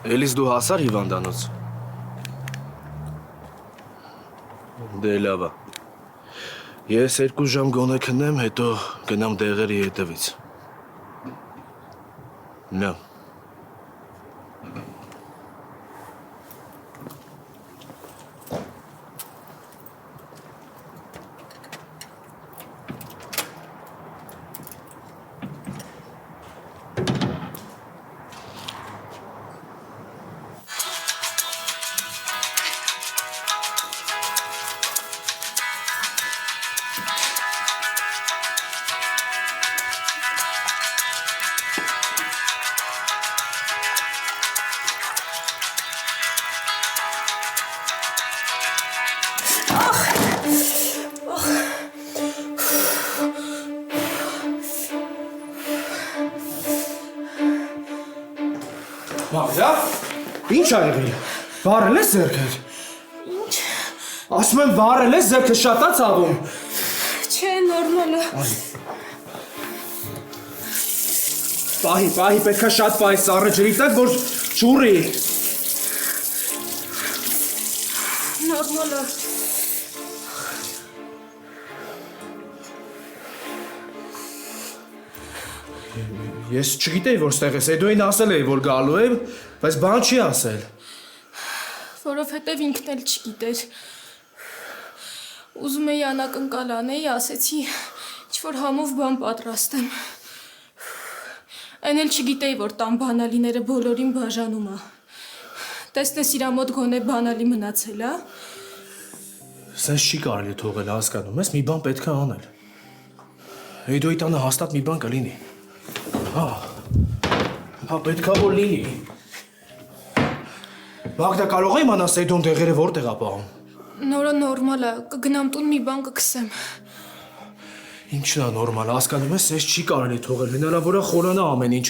Էլիս դու հասար հիվանդանոց։ Դե լավ է։ Ես 2 ժամ գոնե քնեմ, հետո գնամ դեղերի հետևից։ Լավ։ Մաղձա, ինչ ա եղել, վարել ես ձերքեր։ Ինչ։ Ասում եմ վարել ես ձերքեր շատ ա ցավում։ Չէ, նորմալ է։ Պահի, պետք է շատ պահի սառը ջրի տակ, որ ջուրի։ Նորմալ է։ Ես չգիտեի, որ ստեղ ես, Էդոին ասել էի, որ գալու եմ, բայց բան չի ասել։ Որովհետև ինքն էլ չգիտեր։ Ուզում էի անակնկալ անեի, ասեցի, ինչ-որ համով բան պատրաստեմ։ Այն էլ չգիտեի, որ տան բանալիները բոլորին բաժանում է։ Տեսնես իրա մոտ գոնե բանալի մնացել, հա։ Սենց չի կարելի թողել, հասկանում ես, մի բան պետք է անել։ Էդոյի տանը հաստատ մի բան կլինի։ Հա, պետք է որ լինի։ Մագդա կարող է իմանաս Էդոն դեղերը որտեղ ա պահում։ Նորը նորմալ է, կգնամ տուն մի բան կքսեմ։ Ինչն է նորմալ, հասկանում ես, ես չի կարելի թողել, հնարավոր է խորանա ամեն ինչ։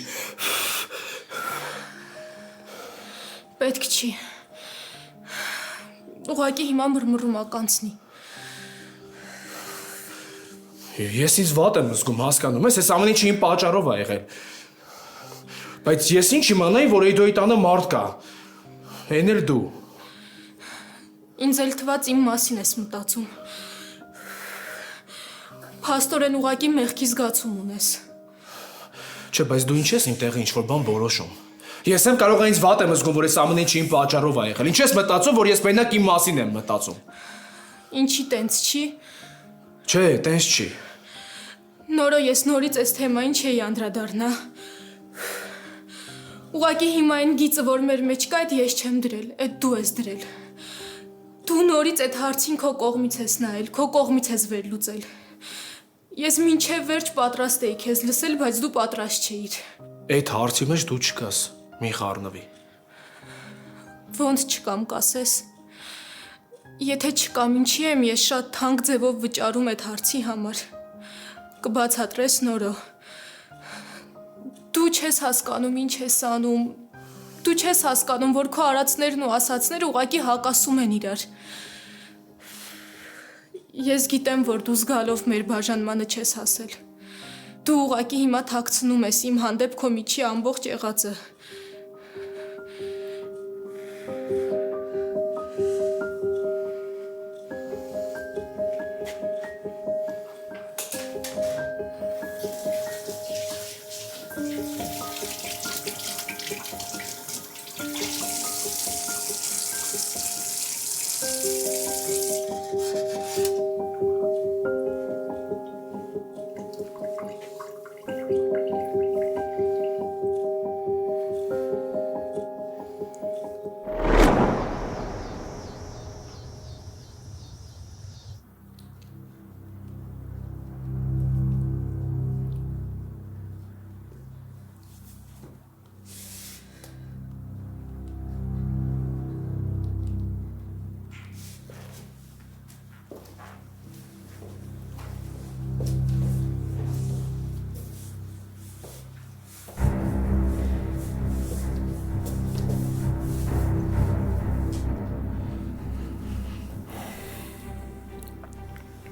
Պետք չի։ Ուղղակի հիմա մրմռում ականցնի։ Ես ինձ վատ եմ զգում, հասկանում ես, ես ամեն ինչը իմ պատճառով ա եղել։ Բայց ես ինչ իմանայի, որ Էդոյի տանը մարդ կա։ Էն էլ դու։ Ինձ էլ թված իմ մասին ես մտածում։ Փաստորեն ուղղակի մեղքի զգացում ունես։ Չէ, բայց դու ինչ ես իմ տեղը ինչ-որ բան որոշում։ Ես եմ կարող ինձ վատ եմ զգում, որ ես ամեն ինչը իմ պատճառով ա եղել։ Ինչ ես մտածում, որ ես մենակ իմ մասին եմ մտածում։ Ինչի տենց չի։ Չէ, տենց չի։ Նորը ես նորից այս թեմային չէի անդրադառնա։ Ուղղակի հիմա այն գիծը, որ մեր մեջ կա, այդ ես չեմ դրել, այդ դու ես դրել։ Դու նորից այդ հարցին քո կողմից ես նայել, քո կողմից ես վերլուծել։ Ես մինչև վերջ պատրաստ էի քեզ լսել, բայց դու պատրաստ չէիր։ Այդ հարցի մեջ դու չկաս, մի խառնվի։ Ոնց չկամ կասես։ Եթե չկամ, ինչի եմ ես շատ թանկ ձևով վճարում այդ հարցի համար։ Կբացատրես նորը։ Դու չես հասկանում ինչ ես անում։ Դու չես հասկանում, որ քո արածներն ու ասածները ուղղակի հակասում են իրար։ Ես գիտեմ, որ դու զգալով մեր բաժանմանը չես հասել։ Դու ուղղակի հիմա թաքցնում ես իմ հանդեպ քո միջի ամբողջ եղածը։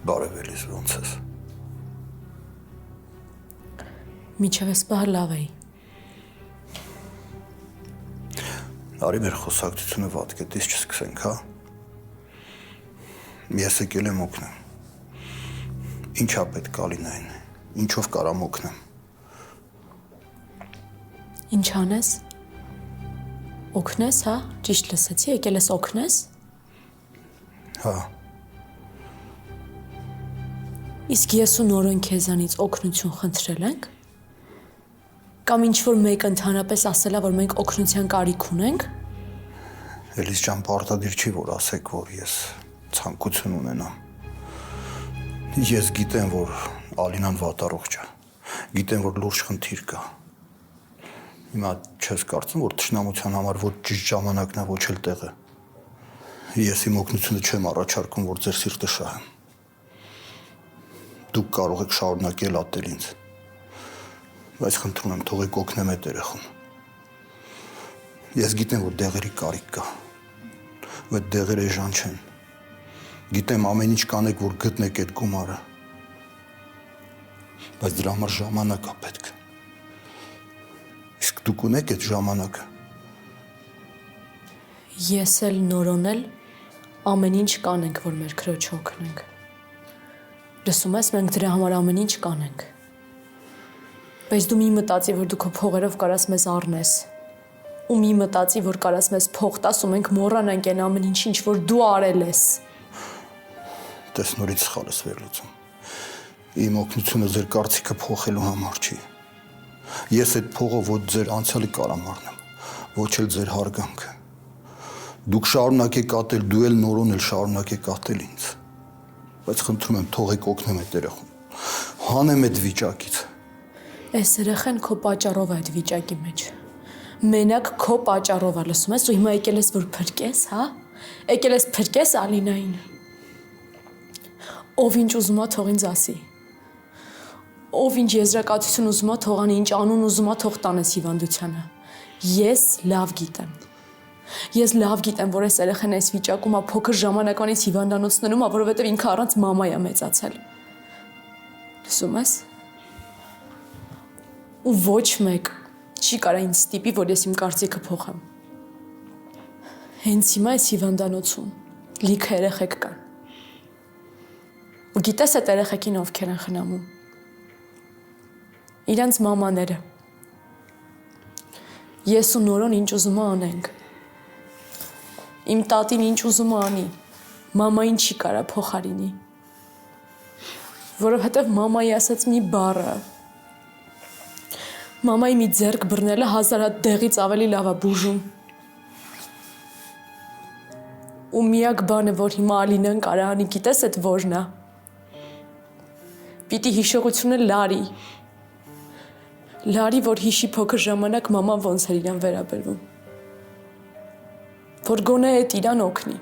Բարև Էլիս, ոնց ես։ Միջև ես բար լավ էի։ Արի մեր խոսակցությունը վատկետից չսկսենք, հա։ Ես եկել եմ օգնեմ։ Ինչա պետք Ալինային, ինչով կարամ օգնեմ։ Ինչ անես։ Օգնես, հա, ճիշտ լսեցի, եկել ես օգնես։ Հա, Իսկ ես ու Նորոն քեզանից օգնություն խնդրել ենք։ Կամ ինչ-որ մեկը ընդհանրապես ասել է, որ մենք օգնության կարիք ունենք։ Էլիս ջան, պարտադիր չի, որ ասեք, որ ես ցանկություն ունենամ։ Ես գիտեմ, որ Ալինան վատառողջ է։ Գիտեմ, որ լուրջ խնդիր կա։ Հիմա չես կարծում, որ թշնամության համար ոչ ճիշտ ժամանակն է, ոչ էլ տեղը։ Ես իմ օգնությունը չեմ առաջարկում, որ ձեր սիրտը շահեմ։ Դուք կարող եք շարունակել ատել ինձ։ Բայց խնդրում եմ, թողեք օգնեմ այդ երեխուն։ Ես գիտեմ, որ դեղերի կարիք կա։ Այդ դեղերը էժան չեն։ Գիտեմ ամեն ինչ կանեք, որ գտնեք այդ գումարը։ Բայց դրա համար ժամանակ է պետք։ Իսկ դուք ունեք այդ ժամանակը։ Ես էլ Նորոն էլ ամեն ինչ կանենք, որ մեր քրոջը օգնենք։ Լսում ես, մենք դրա համար ամեն ինչ կանենք։ Բայց դու մի մտածի, որ դու քո փողերով կարաս մեզ առնես։ Ու մի մտածի, որ կարաս մեզ փող տաս ու մենք մոռանանք այն ամեն ինչ, որ դու արել ես։ Տես նորից սխալ ես վերլուծում։ Իմ օգնությունը ձեր կարծիքը փոխելու համար չի։ Ես այդ փողով ոչ ձեր անցյալի կարամ առնեմ, ոչ էլ ձեր հարգանքը։ Դուք շարունակեք ատել, դու էլ Նորոն էլ շարունակեք ատել ինձ։ Բայց խնդրում եմ, թողեք օգնեմ այդ երեխուն։ Հանեմ այդ վիճակից։ Այս երեխան քո պատճառով է այդ վիճակի մեջ։ Մենակ քո պատճառով է, լսում ես, ու հիմա եկել ես, որ փրկես, հա։ Եկել ես փրկես Ալինային։ Ով ինչ ուզում է թող ինձ ասի։ Ով ինչ եզրակացություն ուզում է թող անի, ինչ անուն ուզում է թող տանես հիվանդությանը։ Ես լավ գիտեմ։ Ես լավ գիտեմ, որ այս երեխան այս վիճակում է փոքր ժամանակվանից հիվանդանոցներում է, որովհետև ինքը առանց մամայ է մեծացել։ Լսում ես։ Ու ոչ մեկ չի կարա ինձ ստիպի, որ ես իմ կարծիքը փոխեմ։ Հենց հիմա այս հիվանդանոցում լիքը երեխեք կան։ Ու գիտես այդ երեխեքին ովքեր են խնամում։ Իրանց մամաները։ Ես ու Նորոն ինչ ուզում անենք։ Իմ տատին ինչ ուզում անի, մամային չի կարա փոխարինի։ Որովհետև մամայի ասած մի բառը, մամայի մի ձեռք բռնելը 1000 հատ դեղից ավելի լավ է բուժում։ Ու միակ բանը, որ հիմա Ալինան կարա անի, գիտես այդ որն է։ Պիտի հիշողությունը լարի։ Լարի, որ հիշի փոքր ժամանակ մաման ոնց էր իրան վերաբերվում։ Որ գոնե այդ իրան օգնի։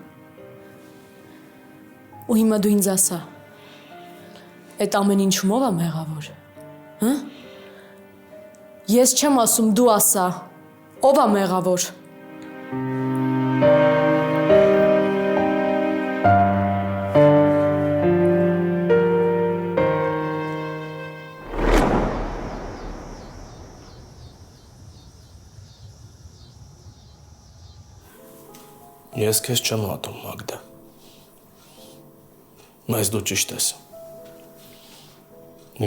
Ու հիմա դու ինձ ասա, այդ ամեն ինչումով է մեղավոր, հա։ Ես չեմ ասում, դու ասա, ով է մեղավոր։ Ես քեզ չեմ ատում, Մագդա։ Բայց դու ճիշտ ես։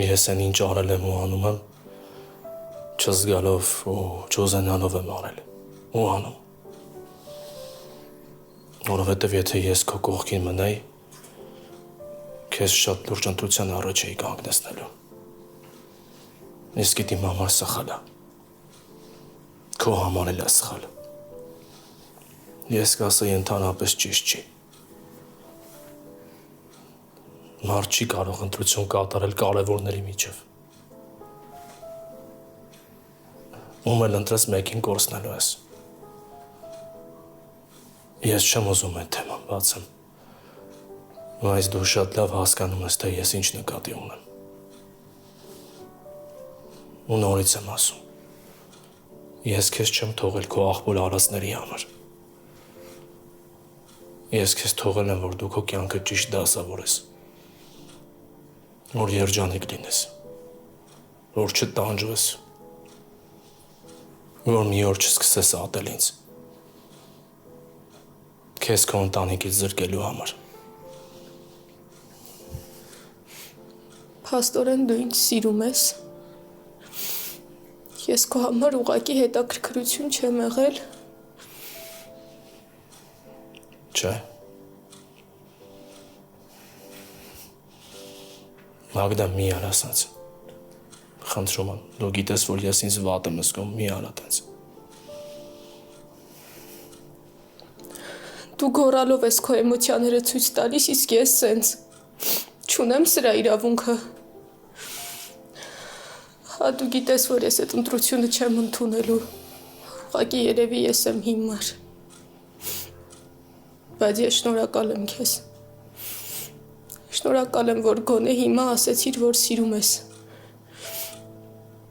Ես այն ինչ արել եմ ու անում եմ, չզգալով ու չուզենալով եմ արել ու անում։ Որովհետև եթե ես քո կողքին մնայի, քեզ շատ լուրջ ընտրության առաջ էի կանգնեցնելու։ Իսկ իմ համար սխալ է։ Քո համար էլ է սխալ։ Ես կասեի ընդհանրապես ճիշտ չի։ Մարդ չի կարող ընտրություն կատարել կարևորների միջև։ Ում էլ ընտրես մեկին կորցնելու ես։ Ես չեմ ուզում այդ թեման բացեմ, բայց դու շատ լավ հասկանում ես, թե ես ինչ նկատի ունեմ։ Ու նորից եմ ասում, ես քեզ չեմ թողել քո աղբոր արածների համար։ Ես քեզ թողել եմ, որ դու քո կյանքը ճիշտ դասավորես, որ երջանիկ լինես, որ չտանջվես, որ մի օր չսկսես ատել ինձ, քեզ քո ընտանիքից զրկելու համար։ Փաստորեն դու ինձ սիրում ես։ Ես քո համար ուղղակի հետաքրքրություն չեմ եղել։ Չէ։ Մագդա մի արա ասած։ Խնդրում եմ, դու գիտես, որ ես ինձ վատ եմ զգում, մի արա տենց։ Դու գոռալով ես քո էմոցիաները ցույց տալիս, իսկ ես սենց չունեմ սրա իրավունքը։ Հա դու գիտես, որ ես այդ ընտրությունը չեմ ընդունելու։ Ուղղակի երևի ես եմ հիմար։ Բայց ես շնորհակալ եմ քեզ։ Շնորհակալ եմ, որ գոնե հիմա ասեցիր, որ սիրում ես։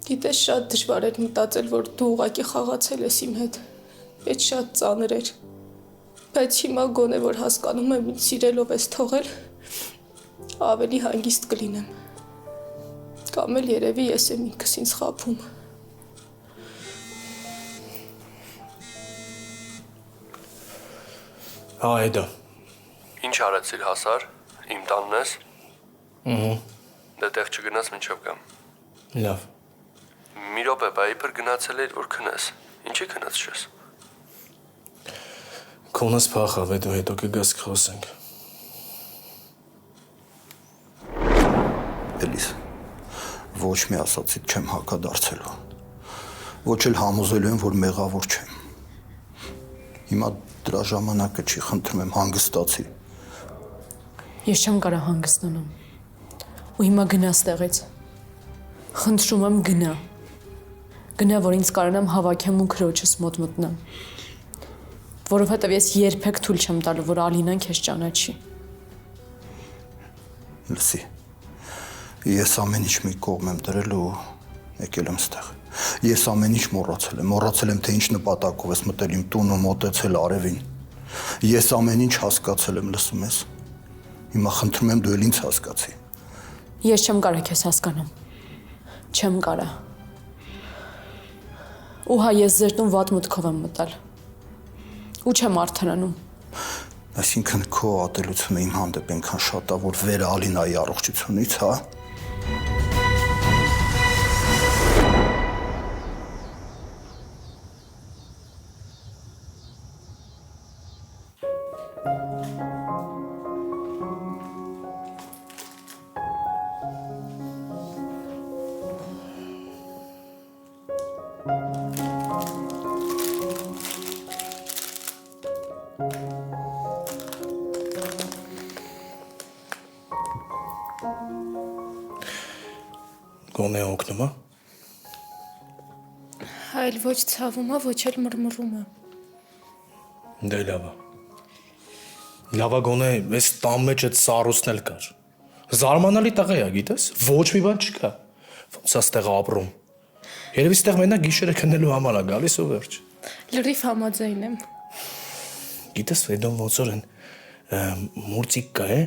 Գիտես, շատ դժվար էր մտածել, որ դու ուղղակի խաղացել ես իմ հետ։ Այդ շատ ծանր էր։ Բայց հիմա գոնե, որ հասկանում եմ, ինձ սիրելով ես թողել, ավելի հանգիստ կլինեմ։ Կամ էլ երևի ես եմ ինքս ինձ խաբում։ Այդա։ Ինչ արեցիր հասար, իմ տանն ես։ Դե տեղ չգնաց մինչև կամ։ Լավ։ Մի րոպե, բա իբր գնացել էիր, որ քնես։ Ինչի քնած չես։ Քոնս փախավ, դու հետո կգաս խոսենք։ Էլիս, ոչ մի ասացիդ չեմ հակադարձելու։ Ոչ էլ համոզելու եմ, որ մեղավոր չեմ։ Հիմա դրա ժամանակը չի, խնդրում եմ, հանգստացի։ Ես չեմ կարող հանգստանամ։ Ու հիմա գնա ստեղից։ Խնդրում եմ գնա։ Գնա, որ ինձ կարողանամ հավաքեմ ու քրոջս մոտ մտնեմ։ Որովհետև ես երբեք թույլ չեմ տալու, որ Ալինան քեզ ճանաչի։ Լսի, ես ամեն ինչ մի կողմ եմ դրել ու եկել եմ ստեղ։ Ես ամեն ինչ մոռացել եմ, թե ինչ նպատակով ես մտել իմ տուն ու մոտեցել արևին։ Ես ամեն ինչ հասկացել եմ, լսում ես։ Հիմա խնդրում եմ դու էլ ինձ հասկացի։ Ես չեմ կարող քեզ հասկանամ։ Չեմ կարող։ Ու հա ես ձեր տուն վատ մտքով եմ մտել։ Ու չեմ արդարանում։ Այսինքն քո ատելությունը իմ հանդեպ այնքան շատ է, որ վեր Ալինայի առողջությունից, հա։ Գոնե օգնում է։ Այլ ոչ ցավում է, ոչ էլ մռմռում է։ Դե լավ է։ Լավ է գոնե այս տան մեջ այդ սառույցն էլ կար։ Զարմանալի տղա է, գիտես։ Ոչ մի բան չկա։ Ոնց է ստեղ ապրում։ Երևի ստեղ մենակ գիշերը քնելու համար է գալիս ու վերջ։ Լրիվ համաձայն եմ։ Գիտես, Ֆեդոն ոնց որ մուրցիկ կա է,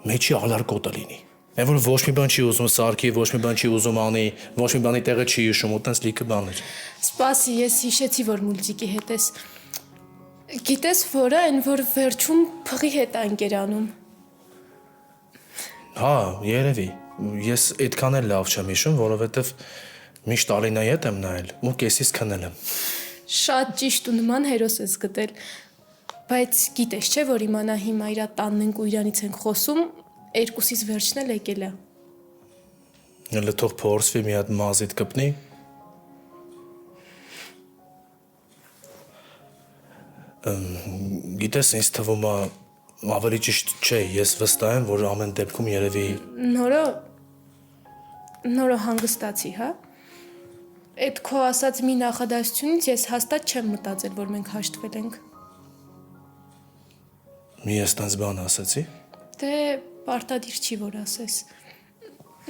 մեջի ալարկոտը լինի։ Այն որ ոչ մի բան չի ուզում սարքի, ոչ մի բան չի ուզում անի, ոչ մի բանի տեղը չի հիշում, ու տենց լիքը բաներ։ Սպասի, ես հիշեցի, որ մուլտիկի հետ ես։ Գիտես որը, այն որ վերջում փղի հետ անկերանում։ Հա, երևի։ Ես այդքան էլ լավ չեմ հիշում, որովհետև միշտ Ալինայի հետ եմ նայել ու կեսից քնել եմ։ Շատ ճիշտ ու նման հերոս ես գտել։ Բայց գիտես չէ, որ իմանա հիմա իրա տանն ենք ու իրանից ենք խոսում, երկուսից վերջն էլ եկել է։ Հələ թող փորձվի մի հատ մազիդ կպնի։ Գիտես, ինձ թվում է ավելի ճիշտ չէ, ես վստահ եմ, որ ամեն դեպքում երևի Նորը հանգստացի, հա։ Այդ քո ասած մի նախադասությունից ես հաստատ չեմ մտածել, որ մենք հաշտվել ենք։ Ես տենց բան ասացի։ Դե պարտադիր չի, որ ասես։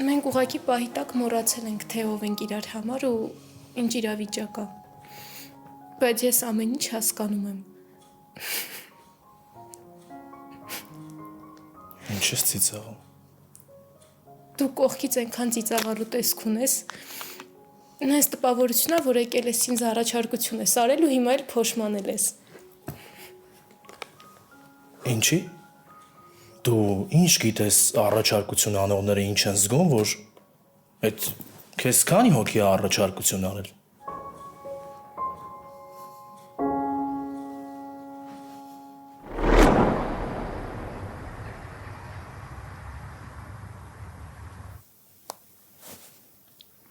Մենք ուղղակի պահի տակ մոռացել ենք, թե ով ենք իրար համար ու ինչ իրավիճակ է։ Բայց ես ամեն ինչ հասկանում եմ։ Ինչ ես ծիծաղում։ Դու կողքից այնքան ծիծաղալու տեսք ունես։ Նայես տպավորությունն է, որ եկել ես ինձ առաջարկություն ես արել ու հիմա էլ փոշմանել ես։ Ինչի՞։ Դու ինչ գիտես առաջարկություն անողները ինչ են զգում, որ այդ քեզ քանի հոգի է առաջարկություն անել։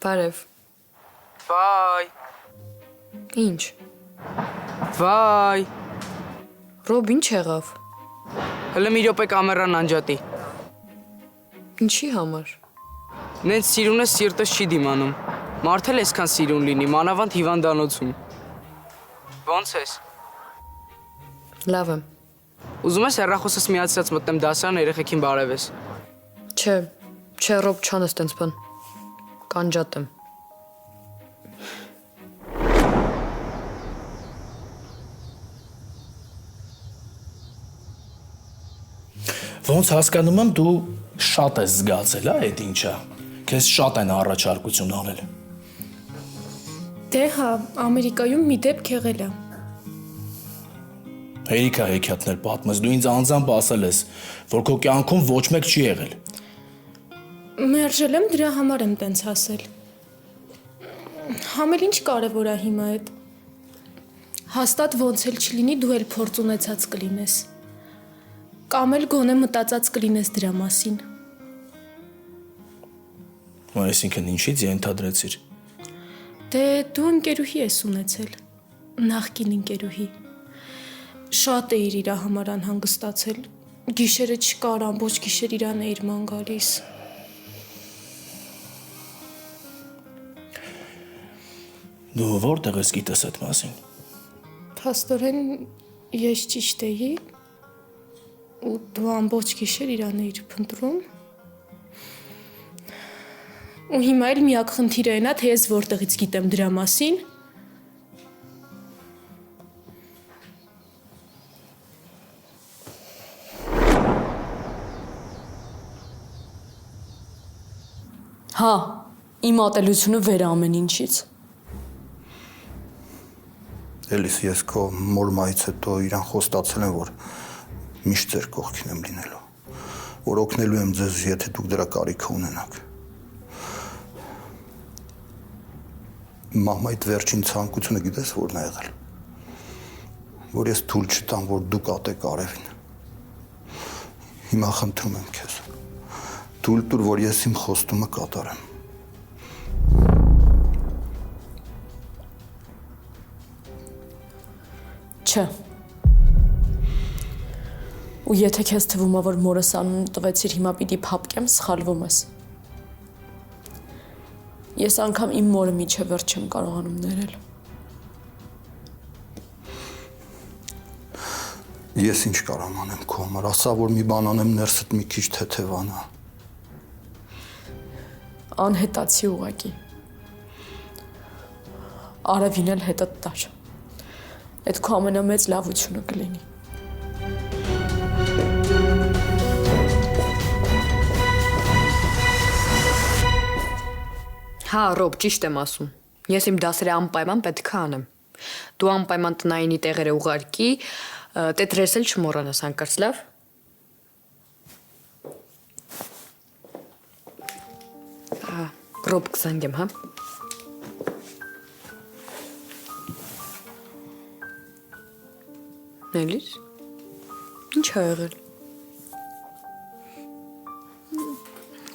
Բարև։ Վայ։ Ինչ։ Վայ։ Ռոբ ինչ եղավ։ Հələ մի րոպե կամերան անջատի։ Ինչի համար։ Նենց սիրունը սիրտս չի դիմանում։ Մարդ էլ այսքան սիրուն լինի, մանավանդ հիվանդանոցում։ Ոնց ես։ Լավ եմ։ Ուզում ես հեռախոսս միացած մտնեմ դասարան երեխեքին բարևես։ Չէ, Ռոբ չանես տենց բան։ Կանջատեմ։ Ոնց հասկանում եմ դու շատ ես զգացել, այդ ինչա։ Քեզ շատ են առաջարկություն անել։ Դե հա, Ամերիկայում մի դեպք եղել է։ Հերիքա հեքիաթներ պատմես, դու ինձ անձամբ ասել ես, որ քո կյանքում ոչ մեկ չի եղել։ Մերժել եմ, դրա համար եմ տենց ասել։ Համել ինչ կարևոր է հիմա այդ։ Հաստատ ոնց էլ չլինի, դու էլ փորձ ունեցած կլինես։ Կամ էլ գոնե մտածած կլինես դրա մասին։ Այսինքն ինչից ենթադրեցիր։ Դե դու ընկերուհի ես ունեցել, նախկին ընկերուհի։ Շատ էիր իրա համար անհանգստացել, գիշերը չկար, ամբողջ գիշեր իրան էիր ման գալիս։ Դու որտեղ ես գիտես այդ մասին։ Փաստորեն ես ճիշտ էի, ու դու ամբողջ գիշեր իրան էիր փնտրում։ Ու հիմա էլ միակ խնդիրը այն է, թե ես որտեղից գիտեմ դրա մասին։ Հա, իմ ատելությունը վեր է ամեն ինչից։ Էլիս ես քո մոր մայից հետո իրան խոստացել եմ, որ միշտ ձեր կողքին եմ լինելու, որ օգնելու եմ ձեզ, եթե դուք դրա կարիքը ունենաք։ Մամայիդ վերջին ցանկությունը գիտես որն է եղել, որ ես թույլ չտամ, որ դու կատեք արևին։ Հիմա խնդրում եմ քեզ, թույլ տուր, որ ես իմ խոստումը կատարեմ։ Չէ։ Ու եթե քեզ թվում է, որ մորս անունը տվեցիր, հիմա պիտի փապկեմ, սխալվում ես։ Ես անգամ իմ մորը միջև վերջ չեմ կարողանում ներել։ Ես ինչ կարամ անեմ քո համար, ասա, որ մի բան անեմ, ներսդ մի քիչ թեթևանա։ Անհետացի ուղակի։ Արևին էլ հետդ տար։ Այդ քո ամենամեծ լավությունը կլինի։ Հա, Ռոբ, ճիշտ եմ ասում։ Ես իմ դասերը անպայման պետք է անեմ։ Դու անպայման տնայինի տեղերը ուղարկի, տետրես էլ չմոռանաս հանկարծ, լավ։ Հա, Ռոբ կզանգեմ, հա։ Էլիս։ Ինչ ա եղել։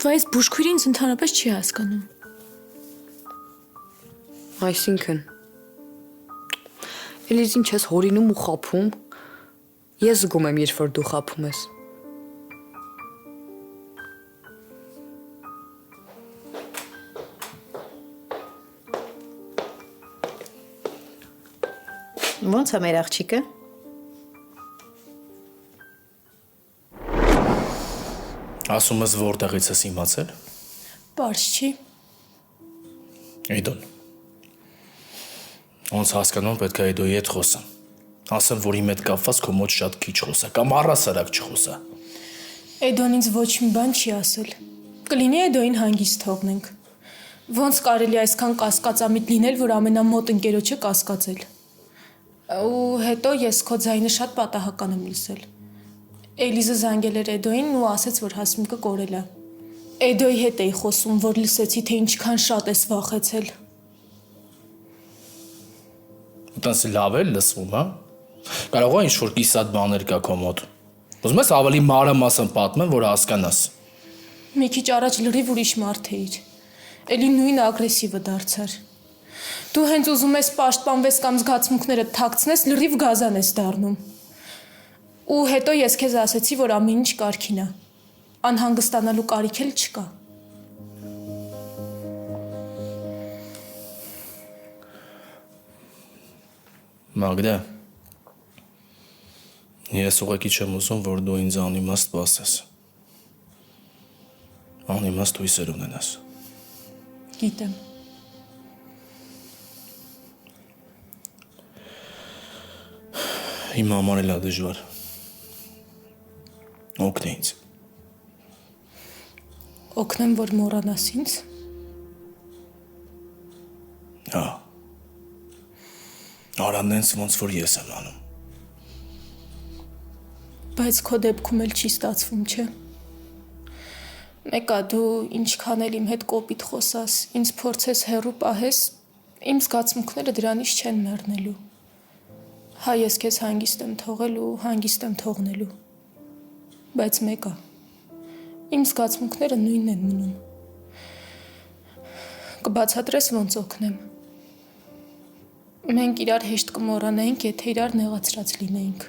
Բայց բուժքույրը ինձ ընդհանրապես չի հասկանում։ Այսինքն։ Էլիս ինչ ես հորինում ու խափում։ Ես զգում եմ, երբ որ դու խափում ես։ Ոնց է մեր աղջիկը։ Ասում ես որտեղից ես իմացել։ Պարզ չի։ Էդոն։ Ոնց հասկանում պետք է Էդոյի հետ խոսեմ։ Ասեմ, որ իմ հետ կապված քո մոտ շատ քիչ խոսա, կամ առհասարակ չխոսա։ Էդոն ինձ ոչ մի բան չի ասել։ Կլինի Էդոյին հանգիստ թողնենք։ Ոնց կարելի է այսքան կասկածամիտ լինել, որ ամենամոտ ընկերոջը կասկածել։ Ու հետո ես քո ձայնը շատ պատահական եմ լսել։ Էլիզը զանգել էր Էդոյին ու ասաց, որ Հասմիկը կորել է։ Էդոյի հետ էի խոսում, որ լսեցի, թե ինչքան շատ ես վախեցել։ Այդպես լավ է լսվում, հա։ Կարող է ինչ-որ կիսատ բաներ կա քո մոտ։ Ուզում ես ավելի մանրամասն պատմեմ, որ հասկանաս։ Մի քիչ առաջ լրիվ ուրիշ մարդ էիր։ Էլի նույն ագրեսիվը դարձար։ Դու հենց ուզում ես պաշտպանվես կամ զգացմունքները թաքցնես, լրիվ գազան ես դառնում։ Ու հետո ես քեզ ասեցի, որ ամեն ինչ կարգին է։ Անհանգստանալու կարիք էլ չկա։ Մագդա, ես ուղղակի չեմ ուզում, որ դու ինձ անիմաստ սպասես։ Անիմաստ հույսեր ունենաս։ Գիտեմ։ Իմ համար էլ է դժվար։ Օգնի ինձ։ Օգնեմ, որ մոռանաս ինձ։ Հա։ Արա նենց ոնց որ ես եմ անում։ Բայց քո դեպքում էլ չի ստացվում, չէ՞։ Մեկա դու ինչքան էլ իմ հետ կոպիտ խոսաս, ինձ փորձես հեռու պահես, իմ զգացմունքները դրանից չեն մեռնելու։ Հա ես քեզ հանգիստ եմ թողել ու հանգիստ եմ թողնելու։ Բայց մեկա իմ զգացմունքները նույնն են մնում։ Կբացատրես ոնց օգնեմ։ Մենք իրար հեշտ կմոռանայինք, եթե իրար նեղացրած լինեինք։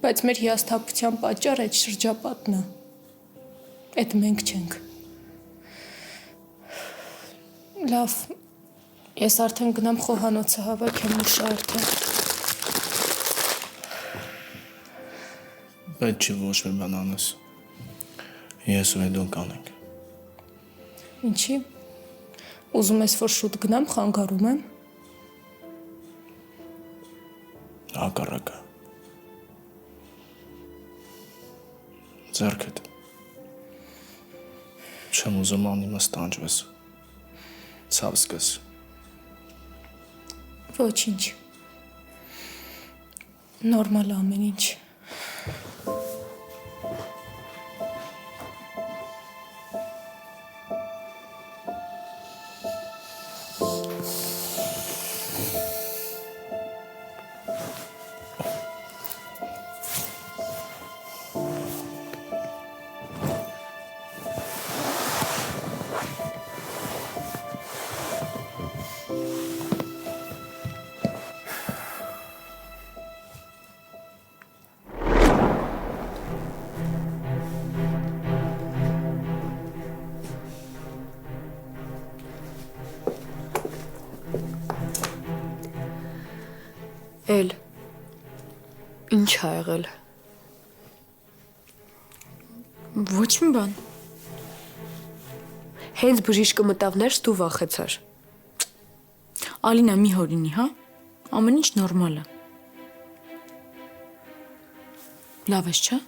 Բայց մեր հիասթափության պատճառը այդ շրջապատն է։ Այդ մենք չենք։ Լավ, ես արդեն գնամ խոհանոցը հավաքեմ ու շարթեմ։ Բայց չի ոչ մի բան անես։ Ես ու Էդոն կանենք։ Ինչի՞։ Ուզում ես, որ շուտ գնամ, խանգարում եմ։ Հակառակը։ Ձեռքդ։ Չեմ ուզում անիմաստ տանջվես։ Ցավ զգաս։ Ոչինչ։ Նորմալ է ամեն ինչ։ Էլ ինչ ա եղել։ Ոչ մի բան։ Հենց բժիշկը մտավ ներս դու վախեցար։ Ալինա մի հորինի, հա։ Ամեն ինչ նորմալ է։ Լավ ես, չէ՞։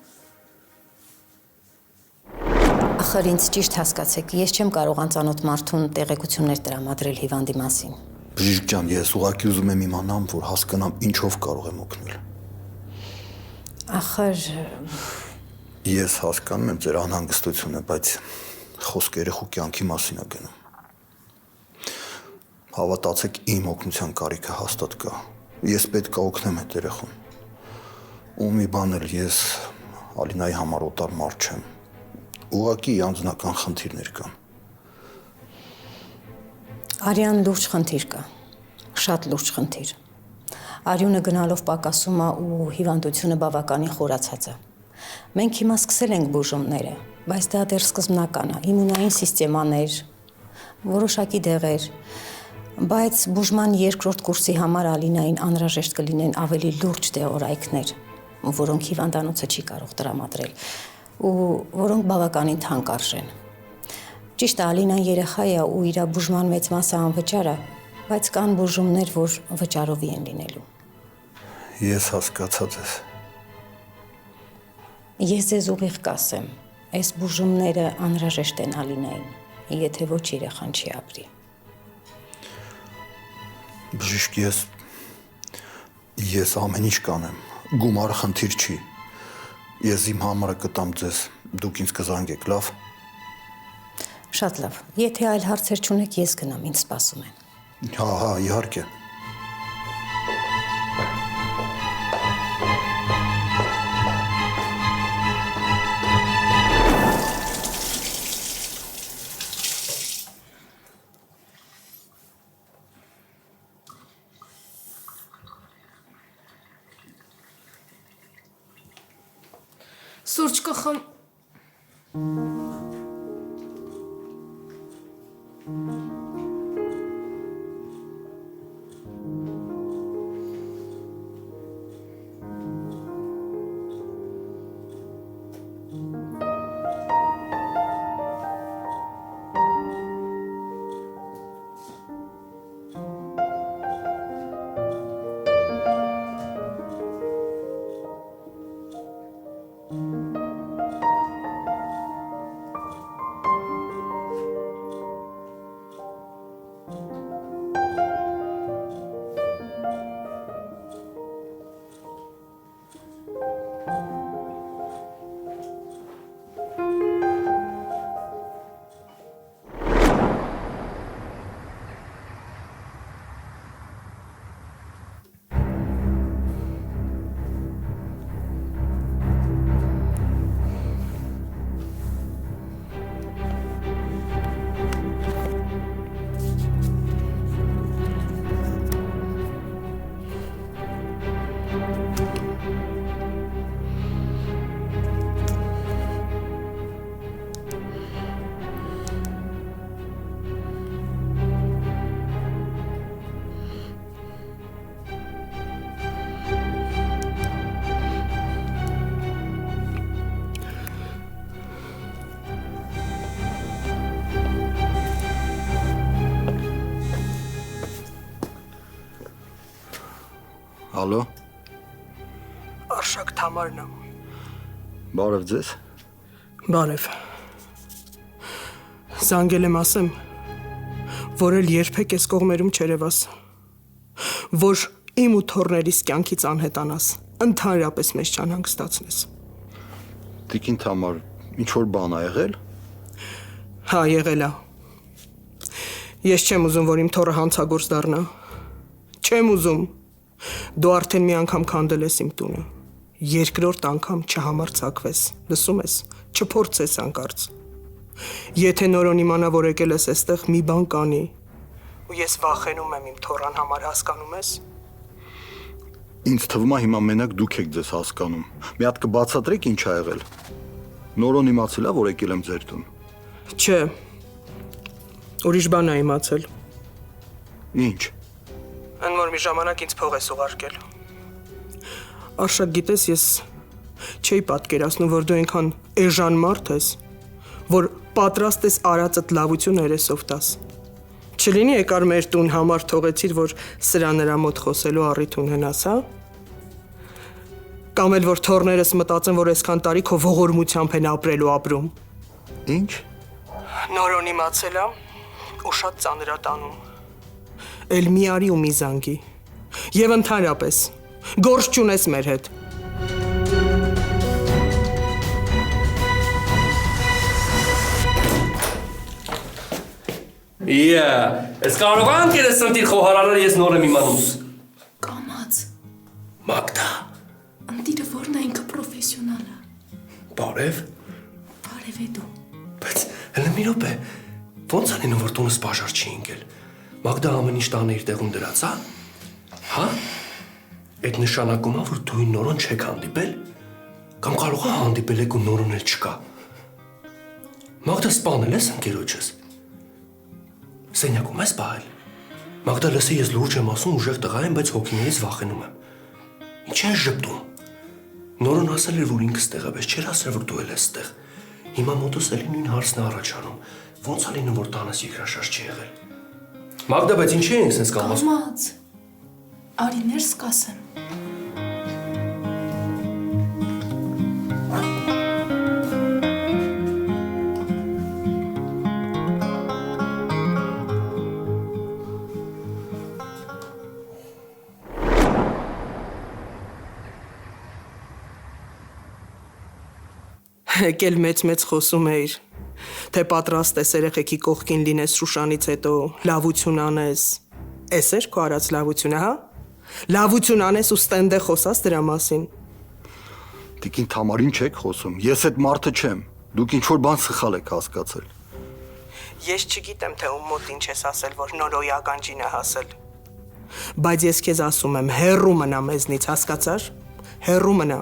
Ախր ինձ ճիշտ հասկացեք, ես չեմ կարող անծանոթ մարդուն տեղեկություններ տրամադրել հիվանդի մասին։ Բժիշկ ջան, ես ուղղակի ուզում եմ իմանամ, որ հասկանամ ինչով կարող եմ օգնել։ Ախր Ես հասկանում եմ ձեր անհանգստությունը, բայց խոսքը երեխու կյանքի մասին է գնում։ Հավատացեք, իմ օգնության կարիքը հաստատ կա։ Ես պետք է օգնեմ այդ երեխուն։ Ու մի բան էլ ես Ալինայի համար օտար մարդ չեմ։ Ուղղակի անձնական խնդիրներ կան։ Արյան լուրջ խնդիր կա, շատ լուրջ խնդիր։ Արյունը գնալով պակասում է ու հիվանդությունը բավականին խորացած է։ Մենք հիմա սկսել ենք բուժումները, բայց դա դեռ սկզբնական է, իմունային սիստեմաներ, որոշակի դեղեր, բայց բուժման երկրորդ կուրսի համար Ալինային անհրաժեշտ կլինեն ավելի լուրջ դեղորայքներ, որոնք հիվանդանոցը չի կարող տրամադրել ու որոնք բավականին թանկ արժեն։ Ճիշտ է, Ալինան երեխա է ու իր բուժման մեծ մասը անվճար է, բայց կան բուժումներ, որ վճարովի են լինելու։ Ես հասկացա ձեզ։ Ես ձեզ ուղիղ կասեմ, այս բուժումները անհրաժեշտ են Ալինային, եթե ոչ երեխան չի ապրի։ Բժիշկ, ես ամեն ինչ կանեմ։ Գումարը խնդիր չի։ Ես իմ համարը կտամ ձեզ, դուք ինձ կզանգեք, լավ։ Շատ լավ։ Եթե այլ հարցեր չունեք, ես գնամ, ինձ սպասում են։ Հա, իհարկե։ Սուրճ կխմ։ Ալո, Արշակ Թամարն եմ։ բարև ձեզ։ Բարև։ Զանգել եմ ասեմ, որ էլ երբեք ես կողմերում չերևաս, որ իմ ու թորներիս կյանքից անհետանաս, ընդհանրապես մեզ չանհանգստացնես։ Տիկին Թամար, ինչ որ բան ա եղել։ Հա, եղել ա։ Ես չեմ ուզում, որ իմ թորը հանցագործ դառնա։ Չեմ ուզում։ Դու արդեն մի անգամ քանդել ես իմ տունը։ Երկրորդ անգամ չհամարձակվես, լսում ես, չփորձես հանկարծ։ Եթե նորոն իմանա, որ եկել ես այստեղ, մի բան կանի։ Ու ես վախենում եմ իմ թորան համար, հասկանում ես։ Ինձ թվում է հիմա մենակ դուք եք ձեզ հասկանում։ Մի հատ կբացատրեք ինչ ա եղել։ Նորոն իմացել ա, որ եկել եմ ձեր տուն։ Չէ։ Ուրիշ բան ա իմացել։ Ինչ։ Այն որ մի ժամանակ ինձ փող ես ուղարկել։ Արշակ, գիտես, ես չէի պատկերացնում, որ դու այնքան էժան մարդ ես, որ պատրաստ ես արածդ լավություն երեսով տաս։ Չլինի եկար մեր տուն համար թողեցիր, որ սրա նրա մոտ խոսելու առիթ ունենաս, հա։ Կամ էլ որ թորներս մտածեն, որ այսքան տարի քո ողորմությամբ են ապրելու ապրում։ Ինչ։ Նորոն իմացել ա ու շատ ծանրատանում։ Էլ մի արի ու մի զանգի։ Եվ ընդհանրապես, գործ չունես մեր հետ։ Ես կարող եմ կերես սնտիր խոհարարար ես նոր եմ իմանուս։ Կամաց, Մագդա, ընտիրը որն է ինքը պրոֆեսիոնալ է։ բարև, Բարև է դու։ բայց հլը մի րոպե, ոնց անենում, որ տունս բաժար չի ինկել։ Մագդա ամեն ինչ տանը իր տեղում դրած, հա։ Այդ նշանակում է, որ դու նորոն չեք հանդիպել, կամ կարող է հանդիպել եք ու նորոն էլ չկա։ Մագդա սպանել ես ընկերոջս։ Սենյակում ես բահել։ Մագդա լսի, ես լուրջ եմ ասում, ուժեղ տղա եմ, բայց հոգիներից վախենում եմ։ Ինչ ես ժպտում։ Նորոն ասել էր, որ ինքս տեղ է, բայց չէր ասել, որ դու էլ ես տեղ։ Հիմա մոտս էլի նույն հարցն է առաջանում։ Ոնց է լինում, որ տանս երկրաշարժ չի եղել։ Մագդա, բայց ինչի ենք սենց կամաց։ Կամաց, արի ներս կասեմ։ Եկել մեծ խոսում էիր, թե պատրաստ ես երեխեքի կողքին լինես Շուշանից հետո, լավություն անես։ Էս էր քո արած լավությունը, հա։ Լավություն անես ու ստենդե խոսաս դրա մասին։ Տիկին Թամարին չեք խոսում։ Ես այդ մարդը չեմ։ Դուք ինչ որ բան սխալ եք հասկացել։ Ես չգիտեմ, թե ում մոտ ինչ ես ասել, որ նորոյ ականջին է հասել։ Բայց ես քեզ ասում եմ, հեռու մնա մեզնից, հասկացար։ Հեռու մնա։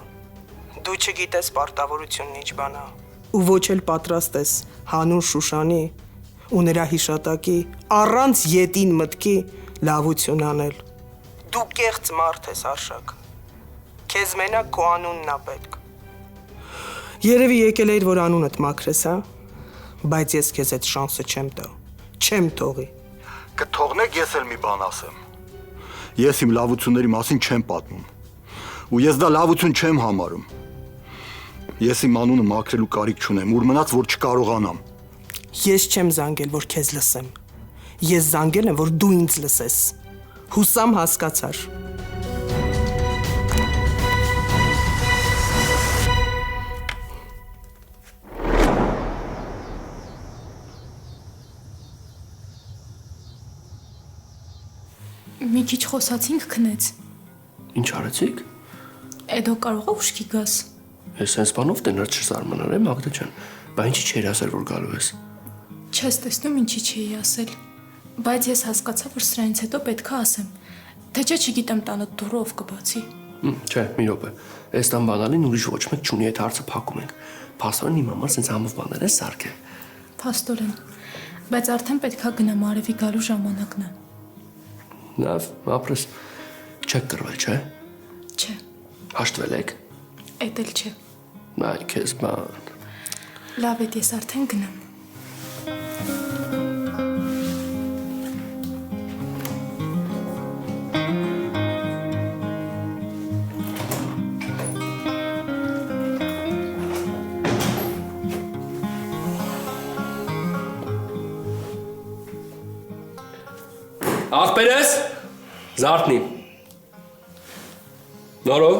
Դու չգիտես պարտավորությունն ինչ բան է, ու ոչ էլ պատրաստ ես հանուն Շուշանի ու նրա հիշատակի առանց ետին մտքի լավություն անել։ Դու կեղծ մարդ ես, Արշակ։ Քեզ մենակ քո անունն է պետք։ Երևի եկել էիր, որ անունդ մաքրես, հա։ Բայց ես քեզ այդ շանսը չեմ տա։ Չեմ թողի։ Կթողնեք ես էլ մի բան ասեմ։ Ես իմ լավությունների մասին չեմ պատմում։ Ու ես դա լավություն չեմ համարում։ Ես իմ անունը մաքրելու կարիք չունեմ, ուր մնաց որ չկարողանամ։ Ես չեմ զանգել, որ քեզ լսեմ։ Ես զանգել եմ, որ դու ինձ լսես։ Հուսամ հասկացար։ Մի քիչ խոսացինք քնեց։ Ինչ արեցիք։ Էդո կարող է ուշքի գաս։ Ես sense բանով տեներ չզարմանար եմ Մագդա ջան։ Բա ինչի չէր ասել որ գալու ես։ Չես տեսնում ինչի չի ասել։ Բայց ես հասկացա, որ սրանից հետո պետք է ասեմ։ Թե չէ չգիտեմ տանը դուռը ով կբացի։ Չէ, մի րոպե։ Այս տան բանալին ուրիշ ոչ մեկ չունի այդ հարցը փակում ենք։ Փաստորեն իմ համար sense համով բաներ է սարքել։ Փաստորեն։ Բայց արդեն պետք է գնամ արևի գալու ժամանակն է։ Լավ, ապրես։ Չեք կրվել, չէ։ Չէ։ Հաշտվել եք։ Էդ էլ չէ։ Այ քեզ բան։ Լավ է, ես արդեն գնամ։ Ախպերես։ Զարթնի։ Նորո։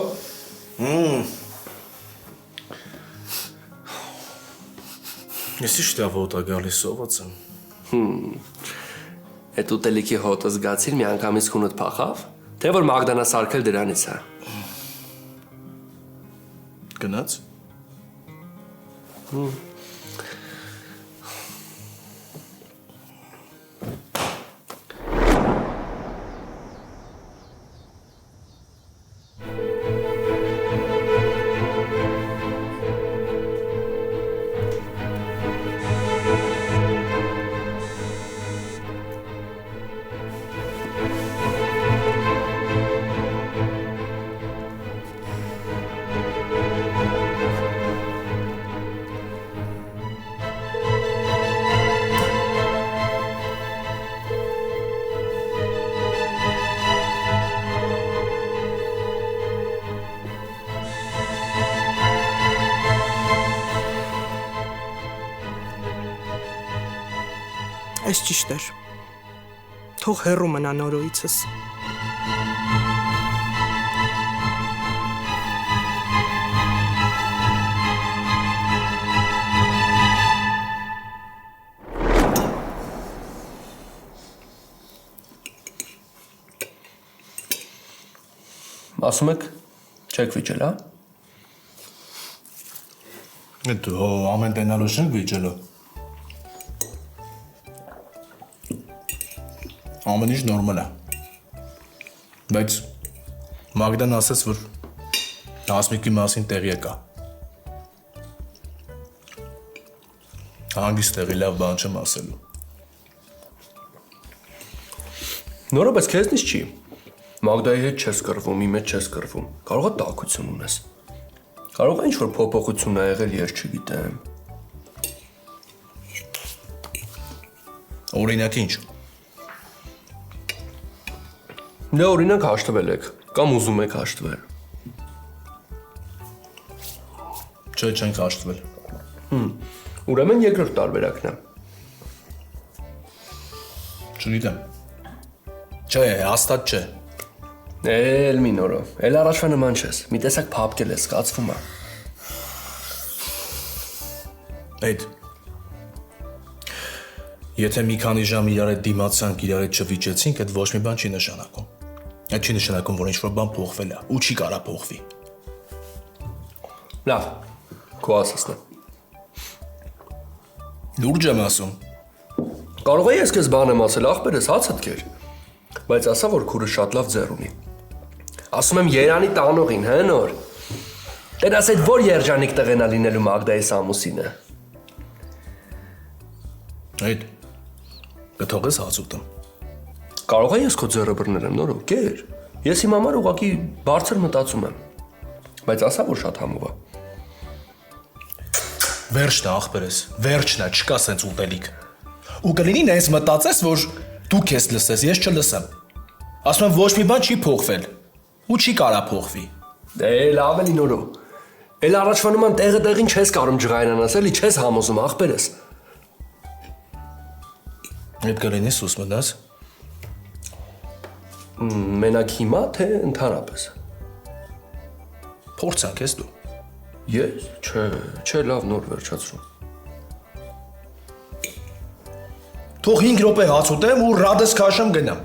Ես իշտա ոտա գալիս սոված եմ։ Այդ ուտելիքի հոտը զգացիր մի անգամից քունդ փախավ, թե որ Մագդանա սարքել դրանից է։ Գնաց։ Այս ճիշտ էր։ Թող հեռու մնա նորոյիցս։ Ասում եք, չեք վիճել, հա։ Դու ամեն տենալու շենք վիճելը։ Ամեն ինչ նորմալ է։ Բայց Մագդան ասաց, որ Հասմիկի մասին տեղի եկա։ Հանգիստ տեղի լավ բան չեմ ասելու։ Նորը բայց քեզնից չի։ Մագդայի հետ չես կռվում, իմ հետ չես կռվում։ Կարող է տաքություն ունես։ Կարող է ինչ-որ փոփոխություն ա եղել, ես չգիտեմ։ Օրինակ ինչ։ Դե օրինակ հաշտվել եք, կամ ուզում եք հաշտվել։ Չէ, չենք հաշտվել։ Ուրեմն երկրորդ տարբերակն է։ Չգիտեմ։ Չէ, հաստատ չէ։ Էլ մի նորո, էլ առաջվա նման չես, մի տեսակ փապկել ես, կացվում է։ Այդ Եթե մի քանի ժամ իրար հետ դիմացանք, իրար հետ չվիճեցինք, այդ ոչ մի բան չի նշանակում։ Այդ չի նշանակում, որ ինչ-որ բան փոխվել է, ու չի կարա փոխվի։ Լավ, քո ասածն է։ Լուրջ եմ ասում։ Կարող է ես քեզ բան եմ ասել, ախպերս հացդ կեր։ Բայց ասա, որ քուրը շատ լավ ձեռ ունի։ Ասում եմ Երանի տանողին, հա նոր։ Տերաս այդ որ երջանիկ տղենա լինելու Մագդայի ամուսինը։ Այդ կթողես հաց ուտեմ։ Կարող է ես քո ձեռը բռնել եմ, նորո, կեր։ Ես իմ համար ուղղակի բարձր մտածում եմ։ Բայց ասա, որ շատ համով է։ Վերջն է, ախպերս, վերջն է, չկա սենց ուտելիք։ Ու կլինի նայես մտածես, որ դու քեզ լսես, ես չլսեմ։ Ասում եմ ոչ մի բան չի փոխվել։ Ու չի կարա փոխվի։ Դե լավ էլի նորո։ Էլ առաջվա նման տեղը տեղին չես կարում ջղայնանաս, էլի չես համոզում, ախպերս։ Այդ կլինի սուս մնաս։ Մենակ հիմա, թե ընդհանրապես։ Փորձանք ես դու։ Ես, չէ, լավ նոր վերջացրու։ Թող 5 րոպե հաց ուտեմ ու ռադես քաշեմ գնամ։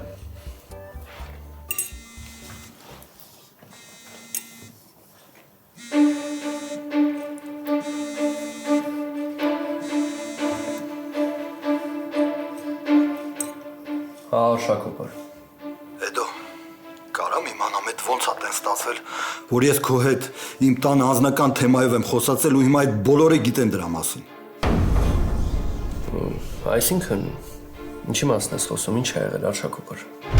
Հա, Շակոբար։ Էդո, կարամ իմանամ այդ ոնց է տեն ստացվել, որ ես քո հետ իմ տան անձնական թեմայով եմ խոսացել ու հիմա այդ բոլորը գիտեն դրա մասին։ Այսինքն, ինչի մասն ես խոսում, ինչ է եղել, Շակոբար։